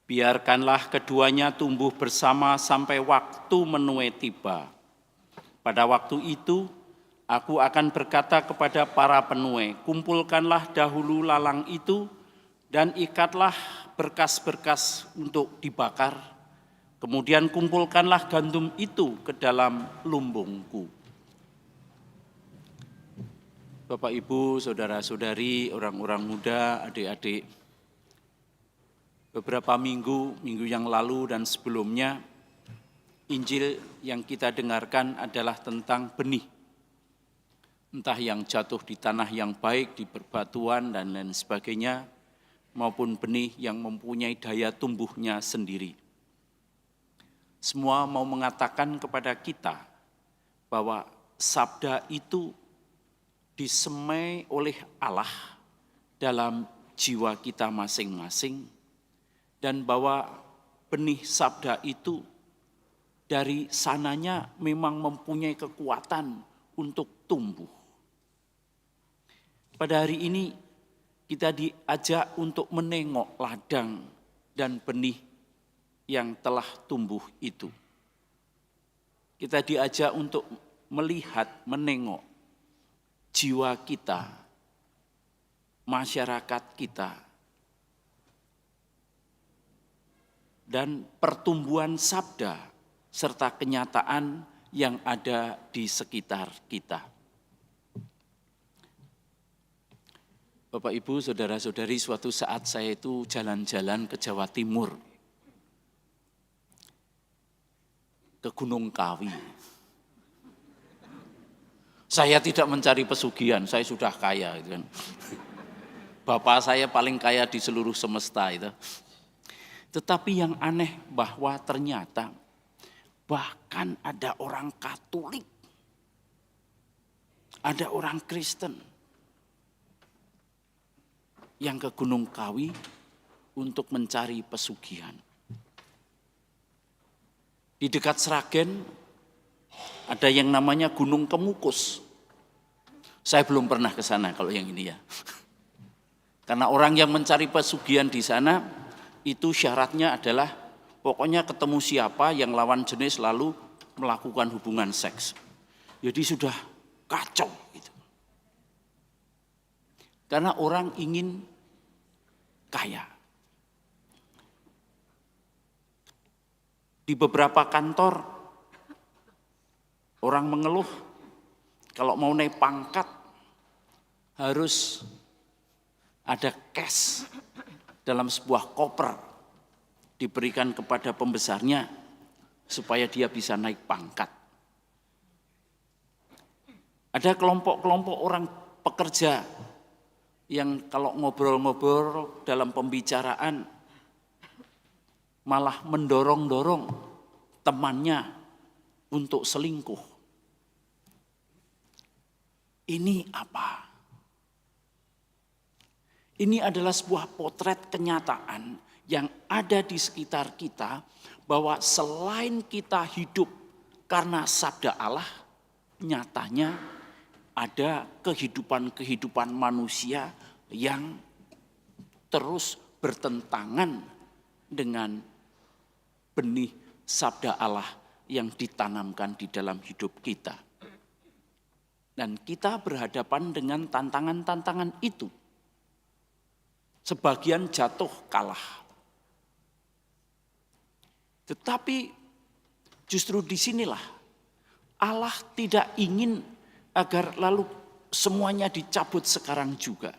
Biarkanlah keduanya tumbuh bersama sampai waktu menuai tiba. Pada waktu itu, aku akan berkata kepada para penuai, kumpulkanlah dahulu lalang itu dan ikatlah berkas-berkas untuk dibakar. Kemudian kumpulkanlah gandum itu ke dalam lumbungku. Bapak, Ibu, saudara-saudari, orang-orang muda, adik-adik, beberapa minggu yang lalu dan sebelumnya, Injil yang kita dengarkan adalah tentang benih. Entah yang jatuh di tanah yang baik, di perbatuan dan lain sebagainya, maupun benih yang mempunyai daya tumbuhnya sendiri. Semua mau mengatakan kepada kita bahwa sabda itu disemai oleh Allah dalam jiwa kita masing-masing, dan bahwa benih sabda itu dari sananya memang mempunyai kekuatan untuk tumbuh. Pada hari ini kita diajak untuk menengok ladang dan benih yang telah tumbuh itu. Kita diajak untuk melihat, menengok jiwa kita, masyarakat kita, dan pertumbuhan sabda serta kenyataan yang ada di sekitar kita. Bapak, Ibu, saudara-saudari, suatu saat saya itu jalan-jalan ke Jawa Timur, ke Gunung Kawi. Saya tidak mencari pesugihan, saya sudah kaya, gitu kan. Bapak saya paling kaya di seluruh semesta itu. Tetapi yang aneh bahwa ternyata bahkan ada orang Katolik, ada orang Kristen yang ke Gunung Kawi untuk mencari pesugihan. Di dekat Sragen ada yang namanya Gunung Kemukus. Saya belum pernah ke sana kalau yang ini ya. Karena orang yang mencari pesugihan di sana itu syaratnya adalah pokoknya ketemu siapa yang lawan jenis lalu melakukan hubungan seks. Jadi sudah kacau gitu. Karena orang ingin kaya. Di beberapa kantor orang mengeluh kalau mau naik pangkat harus ada cash dalam sebuah koper diberikan kepada pembesarnya supaya dia bisa naik pangkat. Ada kelompok-kelompok orang pekerja yang kalau ngobrol-ngobrol dalam pembicaraan malah mendorong-dorong temannya untuk selingkuh. Ini apa? Ini adalah sebuah potret kenyataan yang ada di sekitar kita, bahwa selain kita hidup karena sabda Allah, nyatanya ada kehidupan-kehidupan manusia yang terus bertentangan dengan benih sabda Allah yang ditanamkan di dalam hidup kita. Dan kita berhadapan dengan tantangan-tantangan itu. Sebagian jatuh kalah. Tetapi justru disinilah Allah tidak ingin agar lalu semuanya dicabut sekarang juga.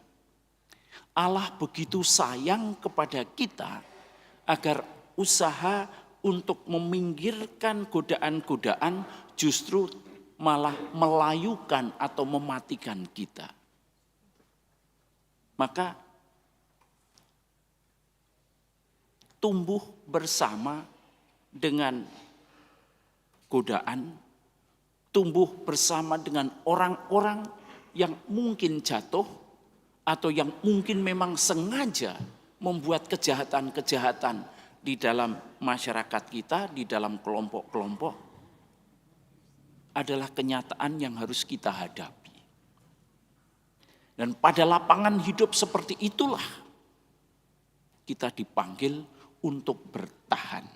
Allah begitu sayang kepada kita agar usaha untuk meminggirkan godaan-godaan justru malah melayukan atau mematikan kita. Maka tumbuh bersama dengan godaan, tumbuh bersama dengan orang-orang yang mungkin jatuh atau yang mungkin memang sengaja membuat kejahatan-kejahatan di dalam masyarakat kita, di dalam kelompok-kelompok, adalah kenyataan yang harus kita hadapi. Dan pada lapangan hidup seperti itulah kita dipanggil untuk bertahan.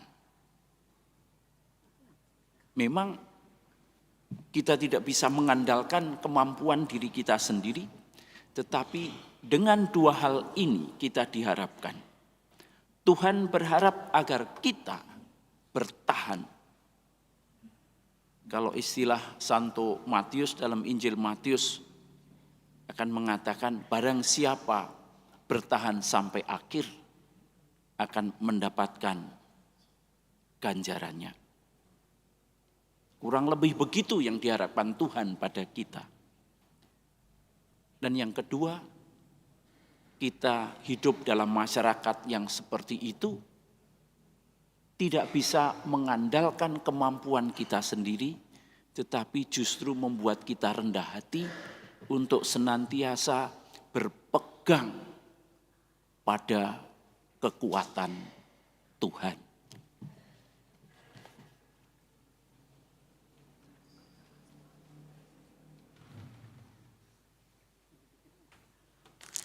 Memang kita tidak bisa mengandalkan kemampuan diri kita sendiri, tetapi dengan dua hal ini kita diharapkan. Tuhan berharap agar kita bertahan. Kalau istilah Santo Matius dalam Injil Matius akan mengatakan, barang siapa bertahan sampai akhir akan mendapatkan ganjarannya. Kurang lebih begitu yang diharapkan Tuhan pada kita. Dan yang kedua, kita hidup dalam masyarakat yang seperti itu, tidak bisa mengandalkan kemampuan kita sendiri, tetapi justru membuat kita rendah hati untuk senantiasa berpegang pada kekuatan Tuhan.